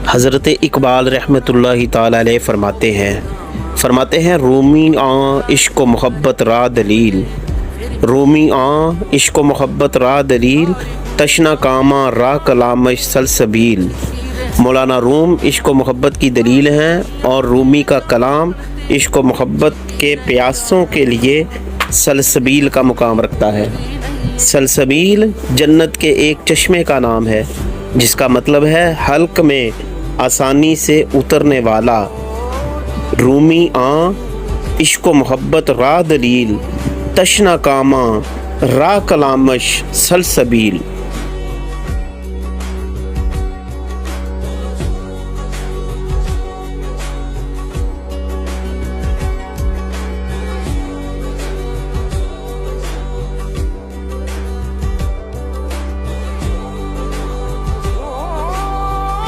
हज़रत इकबाल रहमतुल्लाहि ताला अलैह फरमाते हैं रूमी इश्क व मोहब्बत रा दलील, रूमी इश्क व मोहब्बत रा दलील, तशना कामा रा कलामश सलसबील। मौलाना रूम इश्क व मोहब्बत की दलील हैं और रूमी का कलाम इश्क व मोहब्बत के प्यासों के लिए सलसबील का मुकाम रखता है। सलसबील जन्नत के एक चश्मे का नाम है जिसका मतलब है हल्क में आसानी से उतरने वाला। रूमी इश्क व मोहब्बत रा दलील, तशना कामा रा कलामश सलसबील।